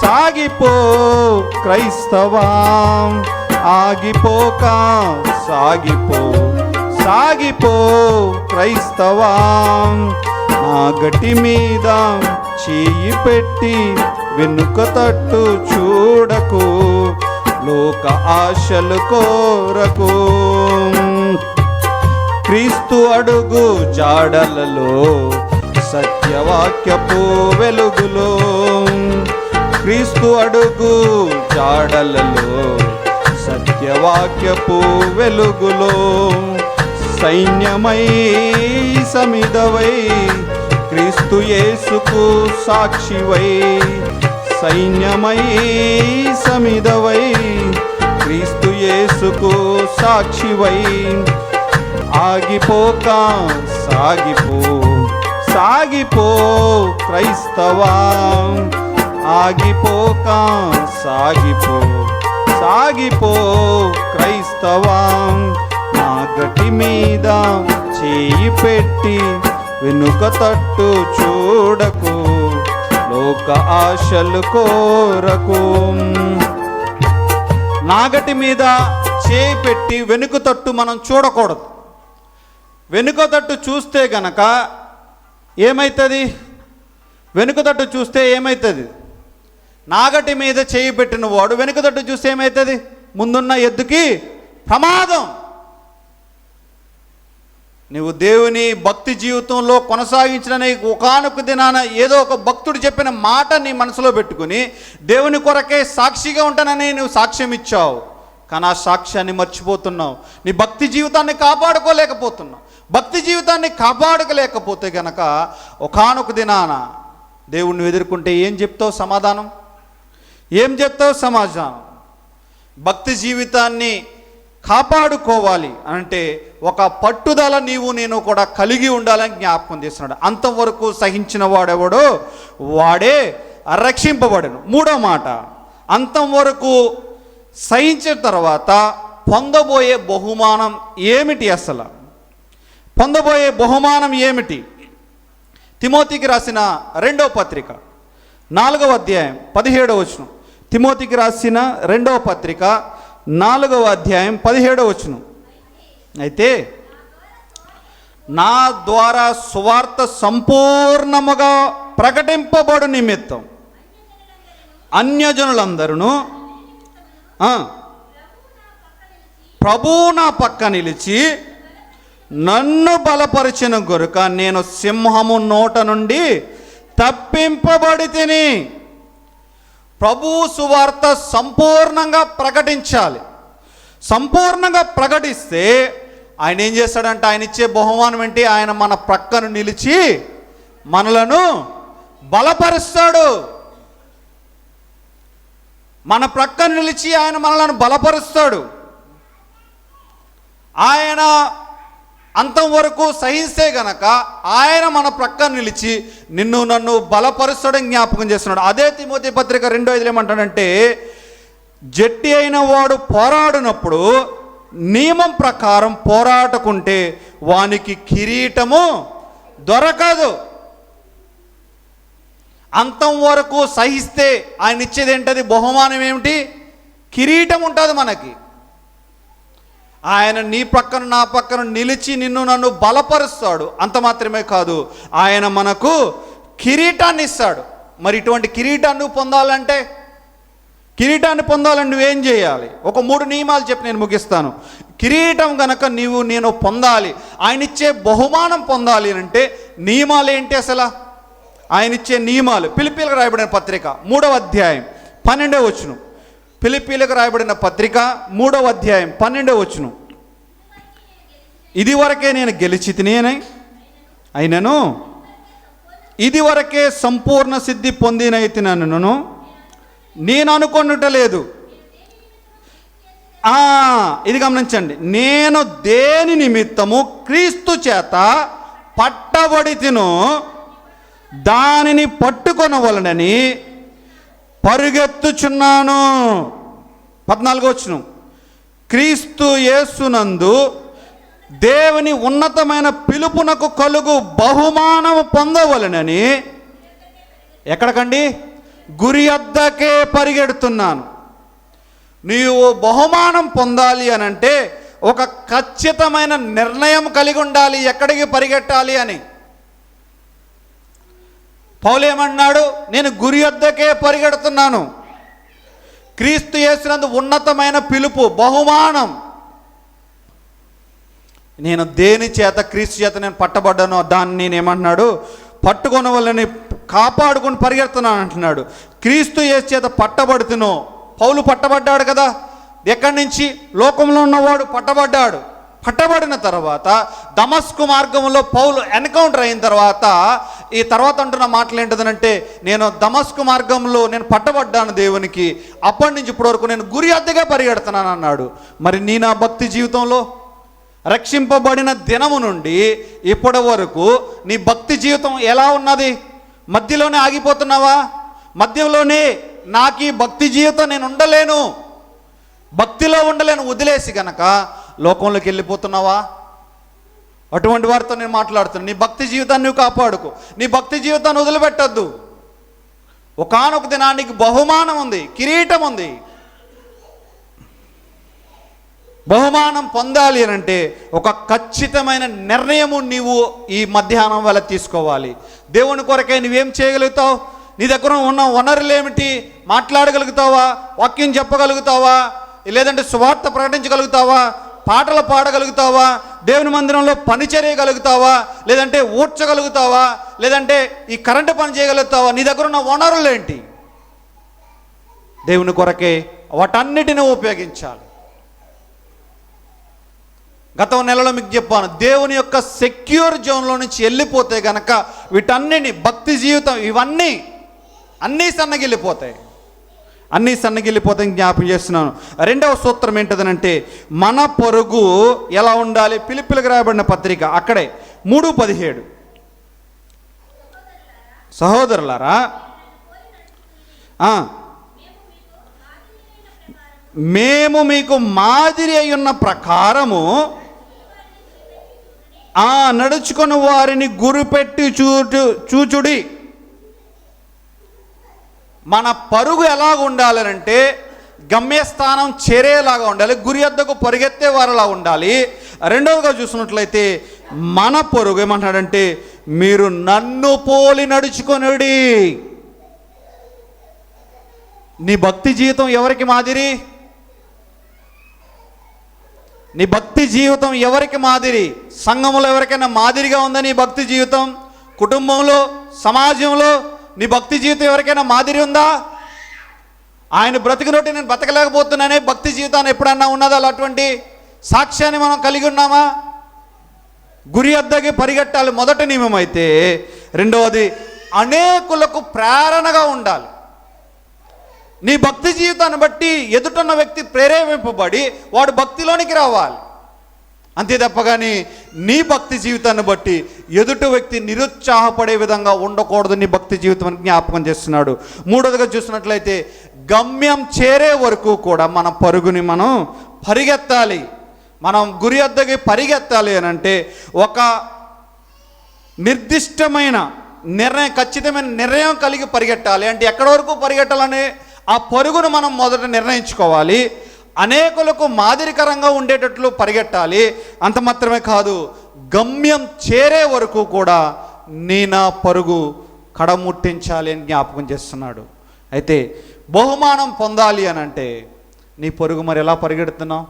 సాగిపో క్రైస్తవా, ఆగిపోక సాగిపో, సాగిపో క్రైస్తవా. నాగటి మీద చేయి పెట్టి వెనుక తట్టు చూడకు, లోక ఆశలు కోరకు. క్రీస్తు అడుగు జాడలలో సత్యవాక్యపు వెలుగులో, క్రీస్తు అడుగు జాడలలో సత్యవాక్యపు వెలుగులో. సైన్యమై సమిధవై క్రీస్తు యేసుకు సాక్షివై, సైన్యమై సమిధవై క్రీస్తు యేసుకు సాక్షివై. ఆగిపోక సాగిపో, సాగిపో క్రైస్తవా, ఆగిపోక సాగిపో, సాగిపో క్రైస్తవా. నాగటి మీద చేయి పెట్టి వెనుక తట్టు చూడకు, లోక ఆశలు కోరకు. నాగటి మీద చేయి పెట్టి వెనుక తట్టు మనం చూడకూడదు. వెనుక తట్టు చూస్తే గనక ఏమవుతుంది? వెనుక తట్టు చూస్తే ఏమవుతుంది? నాగటి మీద చేయి పెట్టిన వాడు వెనుక తట్టు చూస్తే ఏమవుతుంది? ముందున్న ఎద్దుకి ప్రమాదం. నువ్వు దేవుని భక్తి జీవితంలో కొనసాగించిన ఒకానొక దినాన ఏదో ఒక భక్తుడు చెప్పిన మాట నీ మనసులో పెట్టుకుని దేవుని కొరకే సాక్షిగా ఉంటానని నువ్వు సాక్ష్యం ఇచ్చావు. కానీ ఆ సాక్ష్యాన్ని మర్చిపోతున్నావు. నీ భక్తి జీవితాన్ని కాపాడుకోలేకపోతున్నావు. భక్తి జీవితాన్ని కాపాడుకోలేకపోతే గనక ఒకానొక దినాన దేవుణ్ణి ఎదుర్కొంటే ఏం చెప్తావు సమాధానం? ఏం చెప్తావు సమాజం? భక్తి జీవితాన్ని కాపాడుకోవాలి అంటే ఒక పట్టుదల నేను కూడా కలిగి ఉండాలని జ్ఞాపకం చేస్తున్నాడు. అంతవరకు సహించిన వాడెవడో వాడే రక్షింపబడను. మూడో మాట, అంతం వరకు సహించిన తర్వాత పొందబోయే బహుమానం ఏమిటి? అసలు పొందబోయే బహుమానం ఏమిటి? తిమోతికి రాసిన 2వ పత్రిక 4వ అధ్యాయం 17వ వచనం. తిమోతికి రాసిన 2వ పత్రిక 4వ అధ్యాయం 17వ వచనం. అయితే నా ద్వారా సువార్త సంపూర్ణముగా ప్రకటింపబడు నిమిత్తం అన్యజనులందరూ ప్రభువు నా పక్క నిలిచి నన్ను బలపరిచిన గొరుక నేను సింహము నోట నుండి తప్పింపబడి తిని. ప్రభువు సువార్త సంపూర్ణంగా ప్రకటించాలి. సంపూర్ణంగా ప్రకటిస్తే ఆయన ఏం చేస్తాడంటే, ఆయన ఇచ్చే బహుమానం ఏంటి? ఆయన మన ప్రక్కను నిలిచి మనలను బలపరుస్తాడు. మన ప్రక్కన నిలిచి ఆయన మనలను బలపరుస్తాడు. ఆయన అంతం వరకు సహిస్తే గనక ఆయన మన ప్రక్కన నిలిచి నిన్ను నన్ను బలపరుస్తాడని జ్ఞాపకం చేస్తున్నాడు. అదే తిమోతి పత్రిక 2:5 ఏమంటాడంటే, జట్టి అయిన వాడు పోరాడినప్పుడు నియమం ప్రకారం పోరాటకుంటే వానికి కిరీటము దొరకదు. అంతం వరకు సహిస్తే ఆయన ఇచ్చేది ఏంటది? బహుమానం ఏమిటి? కిరీటం ఉంటుంది మనకి. ఆయన నీ పక్కన నా పక్కన నిలిచి నిన్ను నన్ను బలపరుస్తాడు. అంత మాత్రమే కాదు, ఆయన మనకు కిరీటాన్ని ఇస్తాడు. మరి ఇటువంటి కిరీటాన్ని నువ్వు పొందాలంటే, కిరీటాన్ని పొందాలని నువ్వేం చేయాలి? ఒక 3 నియమాలు చెప్పి నేను ముగిస్తాను. కిరీటం గనక నేను పొందాలి, ఆయన ఇచ్చే బహుమానం పొందాలి అంటే నియమాలు ఏంటి అసలు? ఆయన ఇచ్చే నియమాలు ఫిలిప్పీలకు రాయబడిన పత్రిక 3వ అధ్యాయం 12వ వచనం. ఫిలిప్పీలకు రాయబడిన పత్రిక 3వ అధ్యాయం 12వ వచనం. ఇది వరకే నేను గెలిచి తినేనై అయినను ఇది వరకే సంపూర్ణ సిద్ధి పొందినైతినను నేను అనుకొనుటలేదు. ఇది గమనించండి, నేను దేని నిమిత్తము క్రీస్తు చేత పట్టబడి తినో దానిని పట్టుకొనవలనని పరుగెత్తుచున్నాను. 14వ వచనం. క్రీస్తు యేసునందు దేవుని ఉన్నతమైన పిలుపునకు కలుగు బహుమానము పొందవలనని ఎక్కడికండి? గురి వద్దకే పరిగెడుతున్నాను. నీవు బహుమానం పొందాలి అనంటే ఒక ఖచ్చితమైన నిర్ణయం కలిగి ఉండాలి, ఎక్కడికి పరిగెట్టాలి అని. పౌలు ఏమన్నాడు? నేను గురి వద్దకే పరిగెడుతున్నాను. క్రీస్తు యేసునందు ఉన్నతమైన పిలుపు, బహుమానం. నేను దేని చేత, క్రీస్తు చేత నేను పట్టబడ్డానో దాన్ని నేనేమంటున్నాడు? పట్టుకున్న వాళ్ళని కాపాడుకొని పరిగెడుతున్నాను అంటున్నాడు. క్రీస్తు యేసు చేత పట్టబడుతునో. పౌలు పట్టబడ్డాడు కదా. ఎక్కడి నుంచి? లోకంలో ఉన్నవాడు పట్టబడ్డాడు. పట్టబడిన తర్వాత దమస్కు మార్గంలో పౌలు ఎన్కౌంటర్ అయిన తర్వాత ఈ తర్వాత అంటున్న మాటలు ఏంటంటే, నేను దమస్కు మార్గంలో నేను పట్టబడ్డాను దేవునికి, అప్పటి నుంచి ఇప్పటి వరకు నేను గురి అద్దెగా పరిగెడుతున్నాను అన్నాడు. మరి నీ నా భక్తి జీవితంలో రక్షింపబడిన దినము నుండి ఇప్పటి వరకు నీ భక్తి జీవితం ఎలా ఉన్నది? మధ్యలోనే ఆగిపోతున్నావా? మధ్యలోనే నాకు ఈ భక్తి జీవితం నేను ఉండలేను, భక్తిలో ఉండలేను వదిలేసి గనక లోకంలోకి వెళ్ళిపోతున్నావా? అటువంటి వారితో నేను మాట్లాడుతున్నాను. నీ భక్తి జీవితాన్ని నువ్వు కాపాడుకో, నీ భక్తి జీవితాన్ని వదిలిపెట్టద్దు. ఒకానొక దినానికి బహుమానం ఉంది, కిరీటం ఉంది. బహుమానం పొందాలి అని అంటే ఒక ఖచ్చితమైన నిర్ణయము నీవు ఈ మధ్యాహ్నం వల్ల తీసుకోవాలి. దేవుని కొరకై నువ్వేం చేయగలుగుతావు? నీ దగ్గర ఉన్న వనరులు ఏమిటి? మాట్లాడగలుగుతావా? వాక్యం చెప్పగలుగుతావా? లేదంటే సువార్త ప్రకటించగలుగుతావా? పాటలు పాడగలుగుతావా? దేవుని మందిరంలో పని చేయగలుగుతావా? లేదంటే ఊడ్చగలుగుతావా? లేదంటే ఈ కరెంటు పని చేయగలుగుతావా? నీ దగ్గర ఉన్న వనరులు ఏంటి? దేవుని కొరకే వాటన్నిటిని ఉపయోగించాలి. గత నెలలో మీకు చెప్పాను, దేవుని యొక్క సెక్యూర్ జోన్లో నుంచి వెళ్ళిపోతే గనక వీటన్నిటిని, భక్తి జీవితం ఇవన్నీ అన్నీ సన్నగిల్లిపోతాయి. అన్నీ సన్నగిల్లిపోతాయి. జ్ఞాపకం చేస్తున్నాను. రెండవ సూత్రం ఏంటదనంటే మన పొరుగు ఎలా ఉండాలి? ఫిలిప్పీలకు రాయబడిన పత్రిక అక్కడే 3:17, సహోదరులారా మేము మీకు మాదిరి అయి ఉన్న ప్రకారము నడుచుకుని వారిని గురిపెట్టి చూచుడి. మన పరుగు ఎలాగ ఉండాలనంటే గమ్యస్థానం చేరేలాగా ఉండాలి, గురి వద్దకు పరిగెత్తే వారిలా ఉండాలి. రెండవదిగా చూసినట్లయితే మన పరుగు ఏమంటాడంటే మీరు నన్ను పోలి నడుచుకొనుడి. నీ భక్తి జీవితం ఎవరికి మాదిరి? నీ భక్తి జీవితం ఎవరికి మాదిరి? సంఘంలో ఎవరికైనా మాదిరిగా ఉందా నీ భక్తి జీవితం? కుటుంబంలో, సమాజంలో నీ భక్తి జీవితం ఎవరికైనా మాదిరి ఉందా? ఆయన బ్రతికినట్టు నేను బ్రతకలేకపోతున్నానే భక్తి జీవితాన్ని ఎప్పుడన్నా ఉన్నదా? అటువంటి సాక్ష్యాన్ని మనం కలిగి ఉన్నామా? గురి వద్దకి పరిగెట్టాలి మొదటి నియమం అయితే. రెండవది అనేకులకు ప్రేరణగా ఉండాలి. నీ భక్తి జీవితాన్ని బట్టి ఎదుటున్న వ్యక్తి ప్రేరేపింపబడి వాడు భక్తిలోనికి రావాలి. అంతే తప్పగాని నీ భక్తి జీవితాన్ని బట్టి ఎదుటి వ్యక్తి నిరుత్సాహపడే విధంగా ఉండకూడదు నీ భక్తి జీవితం అని జ్ఞాపకం చేస్తున్నాడు. మూడవదిగా చూసినట్లయితే గమ్యం చేరే వరకు కూడా మన పరుగుని మనం పరిగెత్తాలి. మనం గురి వద్దకి పరిగెత్తాలి అని అంటే ఒక నిర్దిష్టమైన నిర్ణయం, ఖచ్చితమైన నిర్ణయం కలిగి పరిగెట్టాలి. అంటే ఎక్కడి వరకు పరిగెట్టాలని ఆ పరుగును మనం మొదట నిర్ణయించుకోవాలి. అనేకులకు మాదిరికరంగా ఉండేటట్లు పరిగెట్టాలి. అంత మాత్రమే కాదు, గమ్యం చేరే వరకు కూడా నా పరుగు కడముట్టించాలి అని జ్ఞాపకం చేస్తున్నాడు. అయితే బహుమానం పొందాలి అని అంటే నీ పరుగు మరి ఎలా పరిగెడుతున్నావు?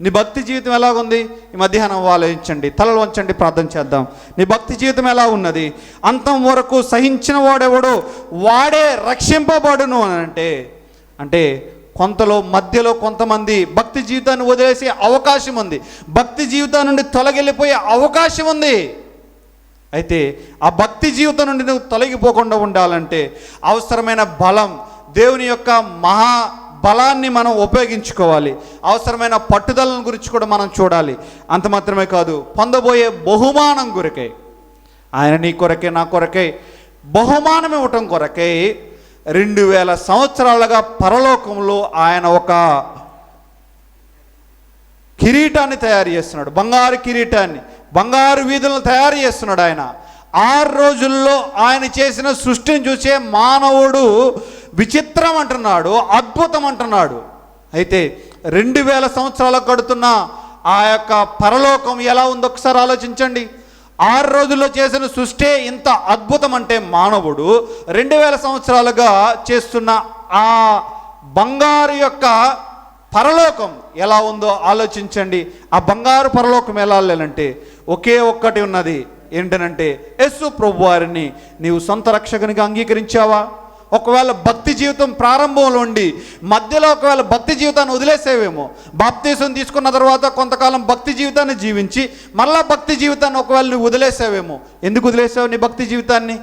నీ భక్తి జీవితం ఎలాగుంది? ఈ మధ్యాహ్నం ఆలోచించండి, తలలు వంచండి, ప్రార్థన చేద్దాం. నీ భక్తి జీవితం ఎలా ఉన్నది? అంతం వరకు సహించిన వాడెవడో వాడే రక్షింపబడును అని అంటే కొంతలో మధ్యలో కొంతమంది భక్తి జీవితాన్ని వదిలేసే అవకాశం ఉంది, భక్తి జీవితం నుండి తొలగిపోయే అవకాశం ఉంది. అయితే ఆ భక్తి జీవితం నుండి నువ్వు తొలగిపోకుండా ఉండాలంటే అవసరమైన బలం, దేవుని యొక్క మహా బలాన్ని మనం ఉపయోగించుకోవాలి. అవసరమైన పట్టుదలను గురించి కూడా మనం చూడాలి. అంత మాత్రమే కాదు, పొందబోయే బహుమానం కొరకై, ఆయన నీ కొరకే నా కొరకై బహుమానం ఇవ్వటం కొరకై 2000 సంవత్సరాలుగా పరలోకంలో ఆయన ఒక కిరీటాన్ని తయారు చేస్తున్నాడు. బంగారు కిరీటాన్ని, బంగారు వీధులను తయారు చేస్తున్నాడు. ఆయన 6 రోజుల్లో ఆయన చేసిన సృష్టిని చూసే మానవుడు విచిత్రం అంటున్నాడు, అద్భుతం అంటున్నాడు. అయితే 2000 సంవత్సరాలకు కడుతున్న ఆ యొక్క పరలోకం ఎలా ఉందో ఒకసారి ఆలోచించండి. 6 రోజుల్లో చేసిన సృష్టి ఇంత అద్భుతం అంటే మానవుడు 2000 సంవత్సరాలుగా చేస్తున్న ఆ బంగారు యొక్క పరలోకం ఎలా ఉందో ఆలోచించండి. ఆ బంగారు పరలోకం ఎలా వెళ్ళాలంటే ఒకే ఒక్కటి ఉన్నది. ఏంటనంటే యేసు ప్రభు వారిని నీవు సొంత రక్షకునిగా అంగీకరించావా? ఒకవేళ భక్తి జీవితం ప్రారంభంలో ఉండి మధ్యలో ఒకవేళ భక్తి జీవితాన్ని వదిలేసేవేమో, బాప్తీసం తీసుకున్న తర్వాత కొంతకాలం భక్తి జీవితాన్ని జీవించి మరలా భక్తి జీవితాన్ని ఒకవేళ నువ్వు వదిలేసావేమో. ఎందుకు వదిలేసావు నీ భక్తి జీవితాన్ని?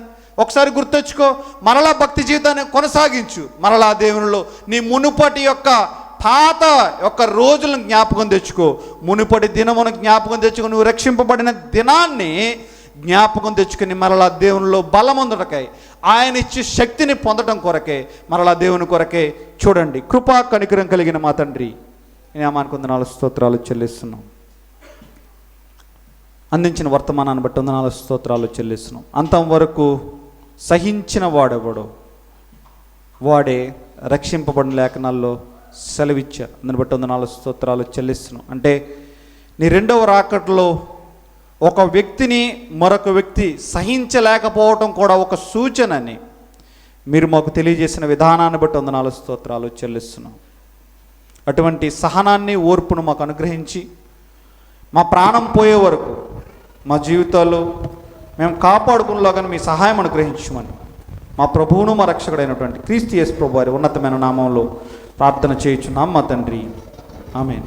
ఒకసారి గుర్తొచ్చుకో. మరలా భక్తి జీవితాన్ని కొనసాగించు. మరలా దేవునిలో నీ మునుపటి యొక్క పాత యొక్క రోజులను జ్ఞాపకం తెచ్చుకో. మునుపటి దినమును జ్ఞాపకం తెచ్చుకో. నువ్వు రక్షింపబడిన దినాన్ని జ్ఞాపకం తెచ్చుకుని మరలా దేవునిలో బలం పొందటకై, ఆయన ఇచ్చే శక్తిని పొందడం కొరకే, మరలా దేవుని కొరకే చూడండి. కృపా కనికరం కలిగిన మా తండ్రి, నామానికి వందనాలు స్తోత్రాలు చెల్లిస్తున్నాం. అందించిన వర్తమానాన్ని బట్టి వందనాలు స్తోత్రాలు చెల్లిస్తున్నాం. అంతం వరకు సహించిన వాడెవడో వాడే రక్షింపబడిన లేఖనాల్లో సెలవిచ్చారు. అందుని బట్టి వందనాలు స్తోత్రాలు చెల్లిస్తున్నాం. అంటే నీ రెండవ రాకట్లో ఒక వ్యక్తిని మరొక వ్యక్తి సహించలేకపోవటం కూడా ఒక సూచనని మీరు మాకు తెలియజేసిన విధానాన్ని బట్టి వందనాలు స్తోత్రాలు చెల్లిస్తున్నాం. అటువంటి సహనాన్ని, ఓర్పును మాకు అనుగ్రహించి మా ప్రాణం పోయే వరకు మా జీవితాల్లో మేము కాపాడుకునేలాగా మీ సహాయం అనుగ్రహించమని మా ప్రభువును మా రక్షకుడైనటువంటి క్రీస్తు యేసు ప్రభు వారి ఉన్నతమైన నామంలో ప్రార్థన చేయుచున్నాం మా తండ్రి. ఆమేన్.